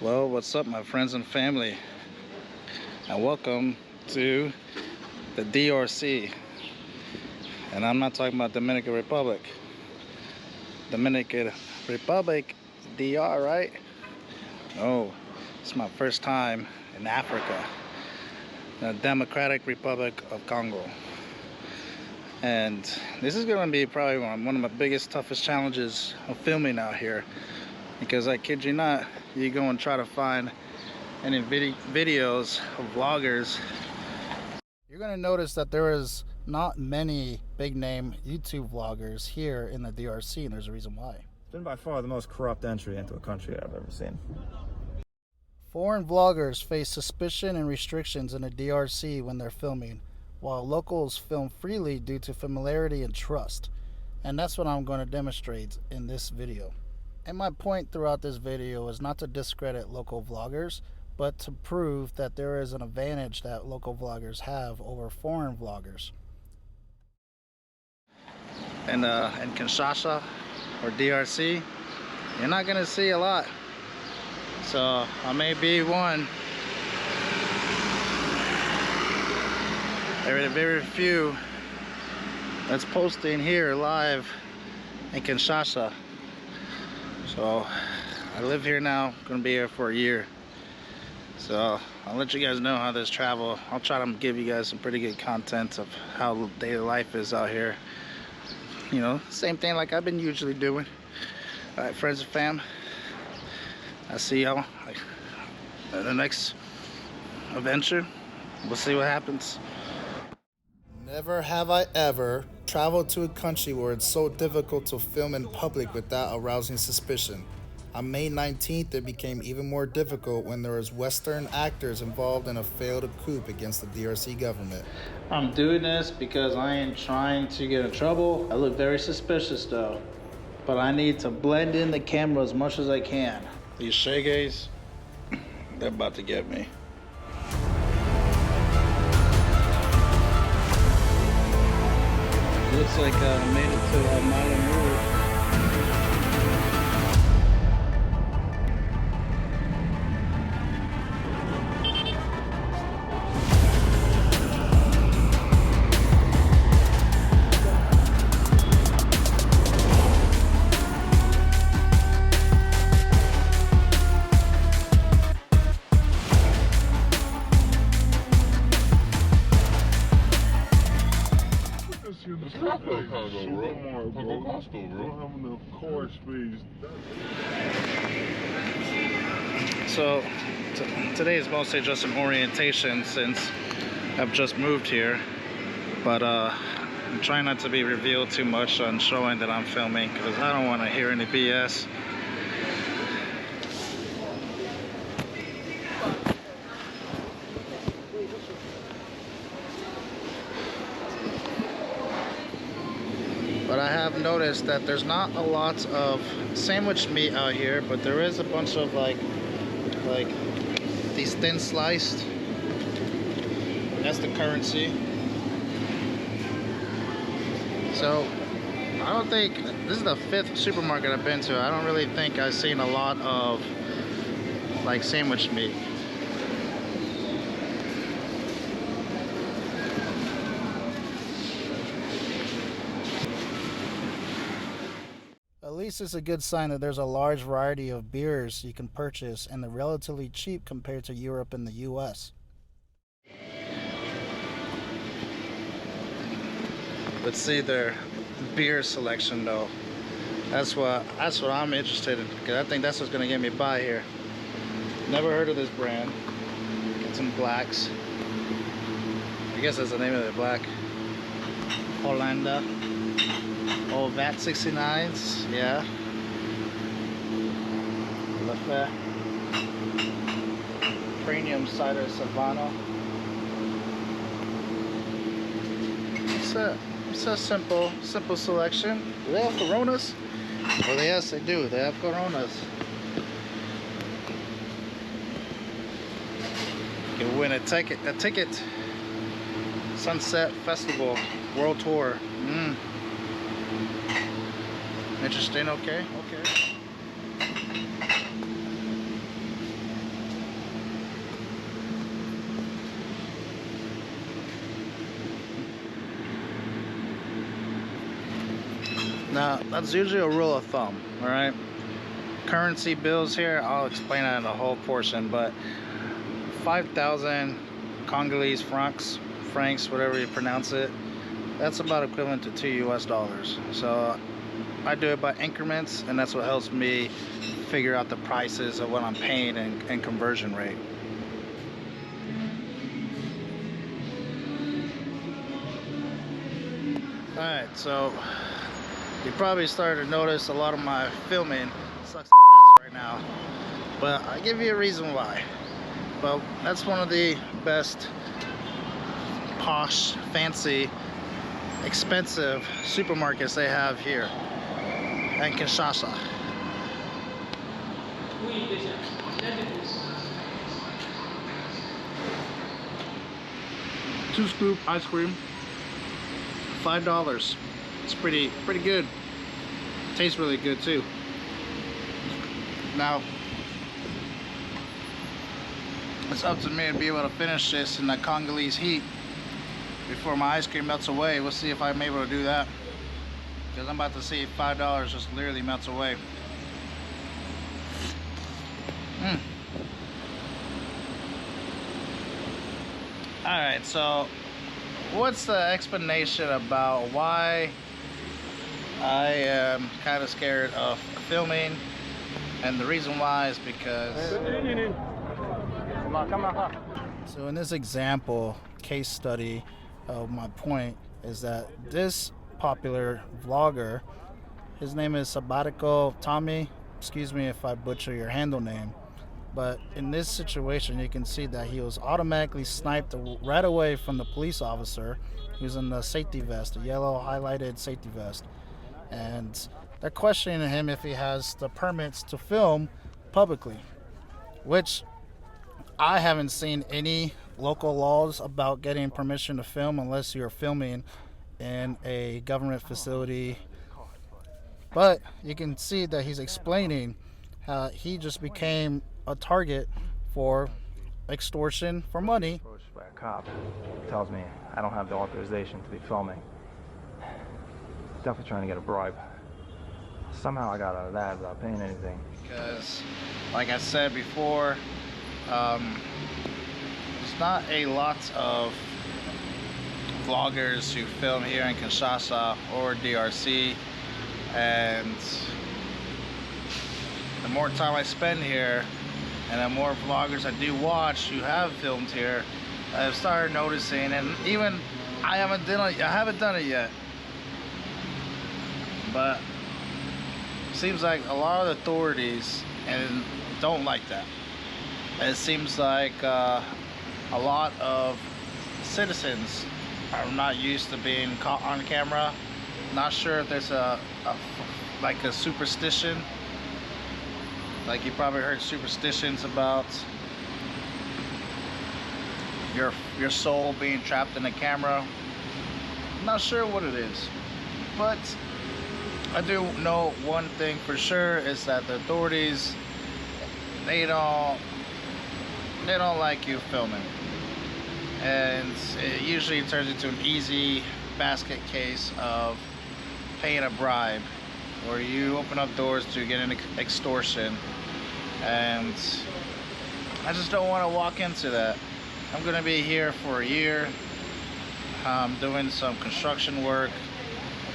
Well, what's up, my friends and family, and welcome to the DRC. And I'm not talking about Dominican Republic. Dominican Republic, DR, right? No, it's my first time in Africa, the Democratic Republic of Congo. And this is going to be probably one of my biggest, toughest challenges of filming out here. Because I kid you not, you go and try to find any videos of vloggers, you're going to notice that there is not many big name YouTube vloggers here in the DRC, and there's a reason why. It's been by far the most corrupt entry into a country I've ever seen. Foreign vloggers face suspicion and restrictions in the DRC when they're filming, while locals film freely due to familiarity and trust. And that's what I'm going to demonstrate in this video. And my point throughout this video is not to discredit local vloggers, but to prove that there is an advantage that local vloggers have over foreign vloggers. And in Kinshasa or DRC, you're not going to see a lot. So I may be one. There are very few that's posting here live in Kinshasa. So I live here now, gonna be here for a year. So I'll let you guys know how this travel. I'll try to give you guys some pretty good content of how daily life is out here. You know, same thing like I've been usually doing. All right, friends and fam, I'll see y'all in the next adventure. We'll see what happens. Never have I ever traveled to a country where it's so difficult to film in public without arousing suspicion. On May 19th, it became even more difficult when there was Western actors involved in a failed coup against the DRC government. I'm doing this because I ain't trying to get in trouble. I look very suspicious though, but I need to blend in the camera as much as I can. These shaggays, they're about to get me. Looks like I made it to Malamu. So today is mostly just an orientation since I've just moved here, but I'm trying not to be revealed too much on showing that I'm filming because I don't want to hear any BS. But I have noticed that there's not a lot of sandwich meat out here, but there is a bunch of like these thin sliced. That's the currency. So I don't think, this is the 5th supermarket I've been to. I don't really think I've seen a lot of like sandwich meat. At least it's a good sign that there's a large variety of beers you can purchase and they're relatively cheap compared to Europe and the US. Let's see their beer selection though. That's what I'm interested in, because I think that's what's gonna get me by here. Never heard of this brand. Get some blacks. I guess that's the name of the black. Hollanda. Oh, VAT 69s, yeah. Lafayette. Premium cider Savannah. It's a simple selection. Do they have Coronas? Well, yes, they do. They have Coronas. You can win a ticket. Sunset Festival World Tour. Interesting. Okay. Now, that's usually a rule of thumb, all right? Currency bills here, I'll explain that in a whole portion, but 5,000 Congolese francs, whatever you pronounce it, that's about equivalent to $2 US. So I do it by increments, and that's what helps me figure out the prices of what I'm paying and conversion rate. Alright, so you probably started to notice a lot of my filming sucks ass right now, but I give you a reason why. Well, that's one of the best posh, fancy, expensive supermarkets they have here in Kinshasa. 2-scoop ice cream, $5. It's pretty good. Tastes really good too. Now, it's up to me to be able to finish this in the Congolese heat before my ice cream melts away. We'll see if I'm able to do that, because I'm about to see $5 just literally melts away. Alright, so what's the explanation about why I am kind of scared of filming? And the reason why is because, so in this example case study of my point is that this popular vlogger, his name is Sabbatical Tommy, excuse me if I butcher your handle name, but in this situation you can see that he was automatically sniped right away from the police officer. He was in the safety vest, a yellow highlighted safety vest, and they're questioning him if he has the permits to film publicly, which I haven't seen any local laws about getting permission to film unless you're filming in a government facility. But you can see that he's explaining how he just became a target for extortion for money. Approached by a cop, tells me I don't have the authorization to be filming. Definitely trying to get a bribe. Somehow I got out of that without paying anything. Because, like I said before, there's not a lot of vloggers who film here in Kinshasa or DRC, and the more time I spend here and the more vloggers I do watch who have filmed here, I've started noticing, and even I haven't done it yet, but seems like a lot of the authorities and don't like that. It seems like a lot of citizens are not used to being caught on camera. Not sure if there's like a superstition. Like you probably heard superstitions about your soul being trapped in a camera. I'm not sure what it is, but I do know one thing for sure is that the authorities, they don't like you filming, and it usually turns into an easy basket case of paying a bribe, or you open up doors to get an extortion, and I just don't want to walk into that. I'm gonna be here for a year, doing some construction work,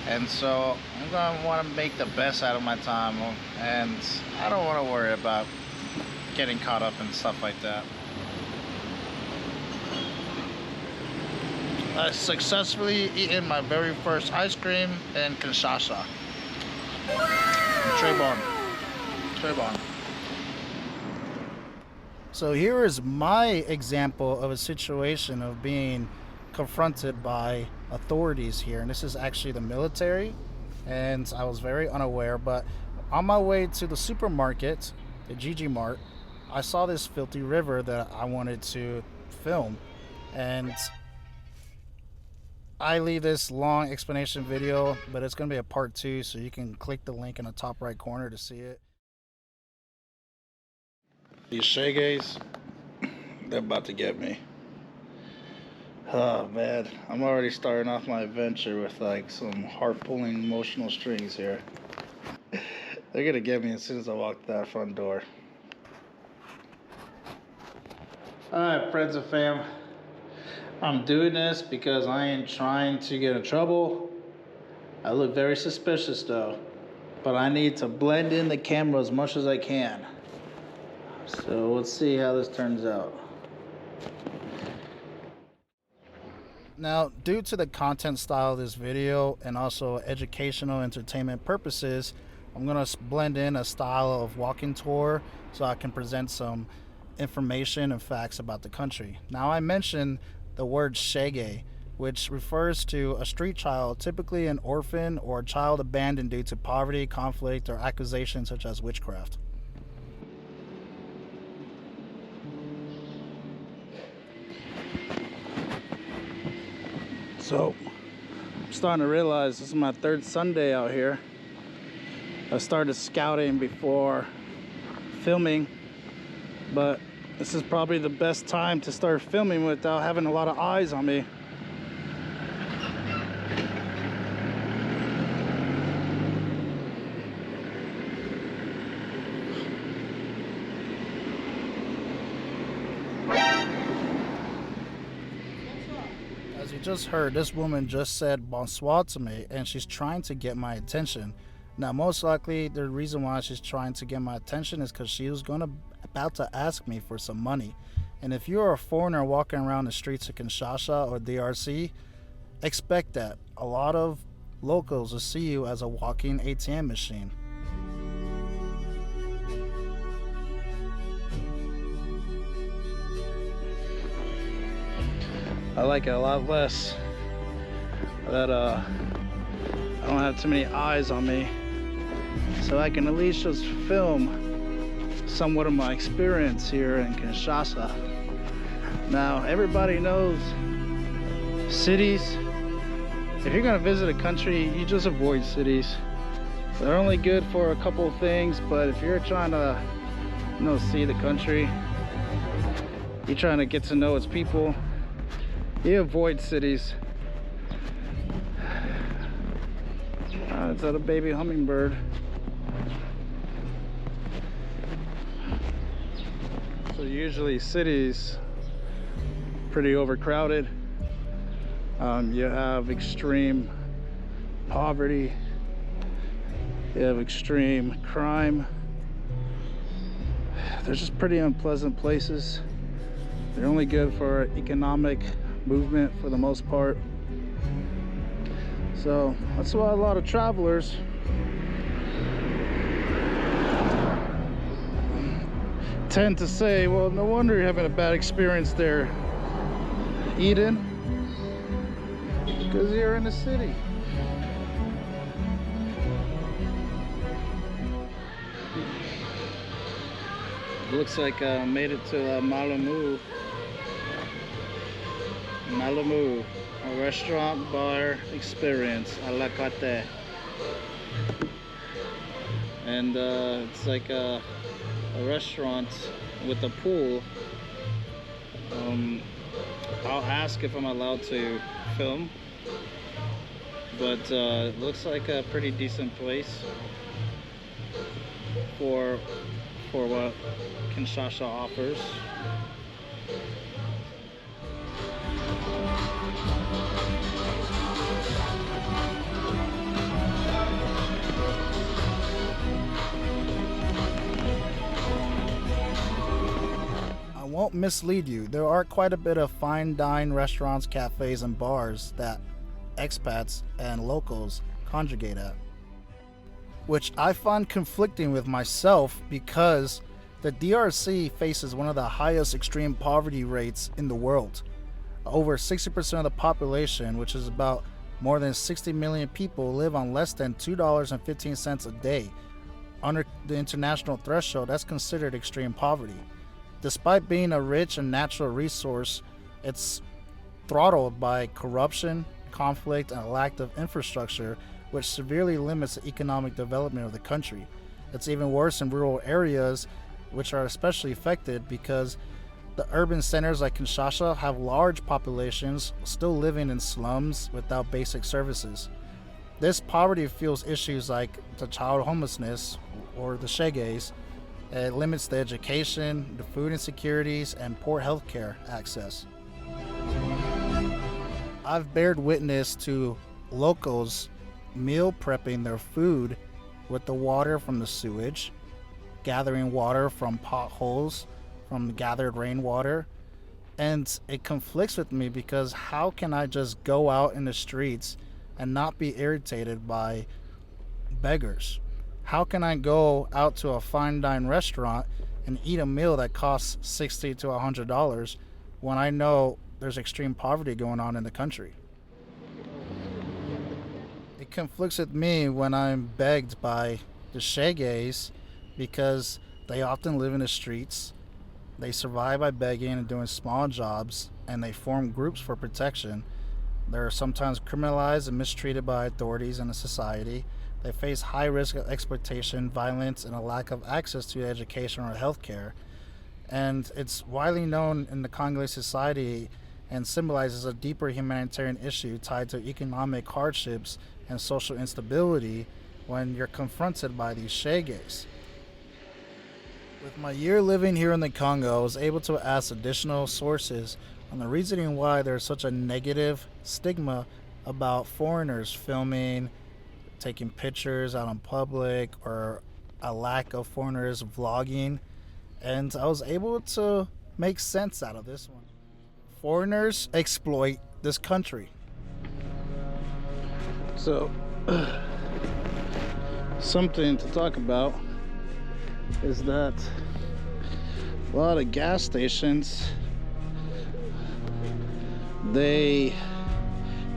and so I'm gonna want to make the best out of my time, and I don't want to worry about getting caught up in stuff like that. I successfully eaten my very first ice cream in Kinshasa. Très bon. So here is my example of a situation of being confronted by authorities here, and this is actually the military, and I was very unaware, but on my way to the supermarket, the Gigi Mart, I saw this filthy river that I wanted to film, and I leave this long explanation video, but it's going to be a part 2, so you can click the link in the top right corner to see it. These Shays, they're about to get me. Oh man, I'm already starting off my adventure with like some heart-pulling emotional strings here. They're gonna get me as soon as I walk that front door. Alright, friends and fam. I'm doing this because I ain't trying to get in trouble. I look very suspicious though, but I need to blend in the camera as much as I can. So let's see how this turns out. Now, due to the content style of this video and also educational entertainment purposes, I'm going to blend in a style of walking tour so I can present some information and facts about the country. Now, I mentioned the word shege, which refers to a street child, typically an orphan or a child abandoned due to poverty, conflict, or accusations such as witchcraft. So, I'm starting to realize this is my third Sunday out here. I started scouting before filming, but this is probably the best time to start filming without having a lot of eyes on me. As you just heard, this woman just said bonsoir to me, and she's trying to get my attention. Now, most likely, the reason why she's trying to get my attention is because she was about to ask me for some money. And if you're a foreigner walking around the streets of Kinshasa or DRC, expect that. A lot of locals will see you as a walking ATM machine. I like it a lot less that I don't have too many eyes on me, so I can at least just film somewhat of my experience here in Kinshasa. Now, everybody knows cities. If you're gonna visit a country, you just avoid cities. They're only good for a couple of things, but if you're trying to, see the country, you're trying to get to know its people, you avoid cities. Is that a baby hummingbird? So usually cities pretty overcrowded. You have extreme poverty. You have extreme crime. They're just pretty unpleasant places. They're only good for economic movement for the most part. So that's why a lot of travelers tend to say, well, no wonder you're having a bad experience there, Eden, because you're in the city. Looks like I made it to Malamu. Malamu, a restaurant bar experience a la carte. And it's like a restaurant with a pool. I'll ask if I'm allowed to film, but it looks like a pretty decent place for what Kinshasa offers. I won't mislead you, there are quite a bit of fine dine restaurants, cafes, and bars that expats and locals congregate at, which I find conflicting with myself because the DRC faces one of the highest extreme poverty rates in the world. Over 60% of the population, which is about more than 60 million people, live on less than $2.15 a day. Under the international threshold, that's considered extreme poverty. Despite being a rich and natural resource, it's throttled by corruption, conflict, and a lack of infrastructure, which severely limits the economic development of the country. It's even worse in rural areas, which are especially affected because The urban centers like Kinshasa have large populations still living in slums without basic services. This poverty fuels issues like the child homelessness or the sheges. It limits the education, the food insecurities, and poor healthcare access. I've bared witness to locals meal prepping their food with the water from the sewage, gathering water from potholes, from gathered rainwater, and it conflicts with me because how can I just go out in the streets and not be irritated by beggars? How can I go out to a fine dine restaurant and eat a meal that costs $60 to $100 when I know there's extreme poverty going on in the country? It conflicts with me when I'm begged by the sheges because they often live in the streets. They survive by begging and doing small jobs, and they form groups for protection. They're sometimes criminalized and mistreated by authorities and the society. They face high risk of exploitation, violence, and a lack of access to education or health care. And it's widely known in the Congolese society and symbolizes a deeper humanitarian issue tied to economic hardships and social instability when you're confronted by these sheges. With my year living here in the Congo, I was able to ask additional sources on the reasoning why there's such a negative stigma about foreigners filming, taking pictures out in public, or a lack of foreigners vlogging. And I was able to make sense out of this one. Foreigners exploit this country. So, something to talk about is that a lot of gas stations, they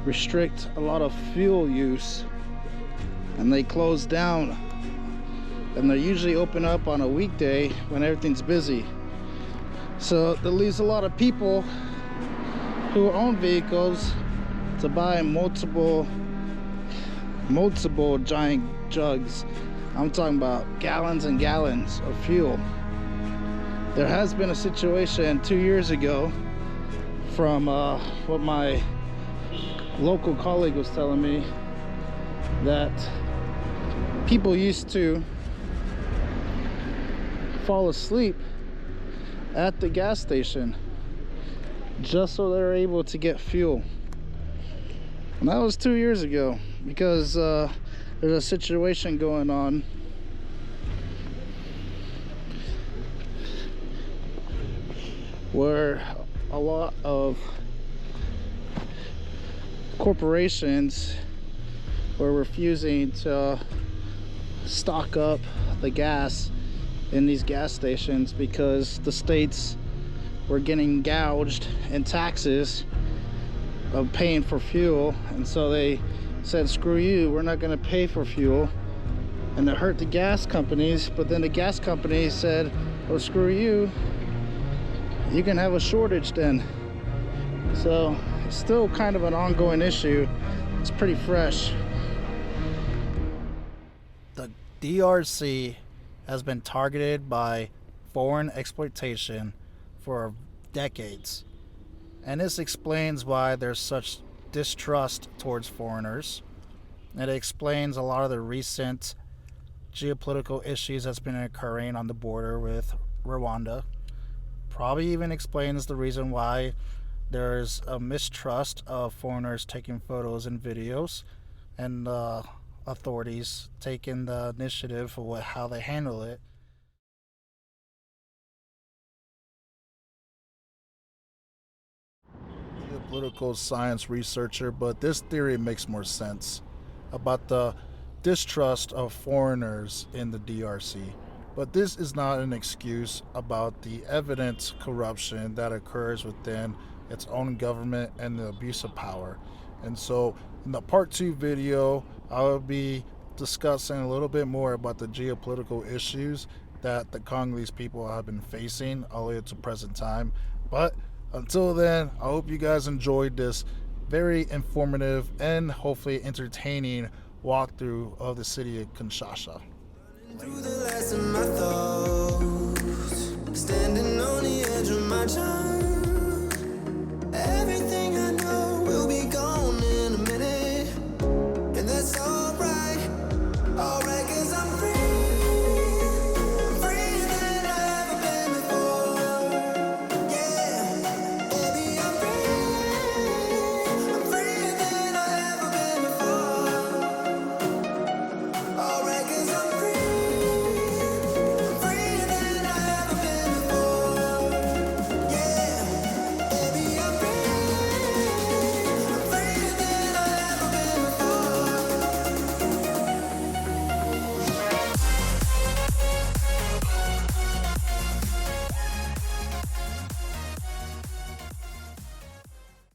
restrict a lot of fuel use and they close down, and they usually open up on a weekday when everything's busy. So that leaves a lot of people who own vehicles to buy multiple giant jugs. I'm talking about gallons and gallons of fuel. There has been a situation 2 years ago from what my local colleague was telling me, that people used to fall asleep at the gas station just so they're able to get fuel. And that was 2 years ago because there's a situation going on where a lot of corporations were refusing to stock up the gas in these gas stations because the states were getting gouged in taxes of paying for fuel, and so they said, screw you, we're not going to pay for fuel, and it hurt the gas companies. But then the gas companies said, oh, screw you, you can have a shortage then. So it's still kind of an ongoing issue. It's pretty fresh. The DRC has been targeted by foreign exploitation for decades, and this explains why there's such distrust towards foreigners. It explains a lot of the recent geopolitical issues that's been occurring on the border with Rwanda. Probably even explains the reason why there's a mistrust of foreigners taking photos and videos, and authorities taking the initiative for how they handle it. A political science researcher, but this theory makes more sense about the distrust of foreigners in the DRC. But this is not an excuse about the evident corruption that occurs within its own government and the abuse of power. And so in the part 2 video, I will be discussing a little bit more about the geopolitical issues that the Congolese people have been facing all the way to present time. But until then, I hope you guys enjoyed this very informative and hopefully entertaining walkthrough of the city of Kinshasa. Through the last of my thoughts, standing on the edge of my my time.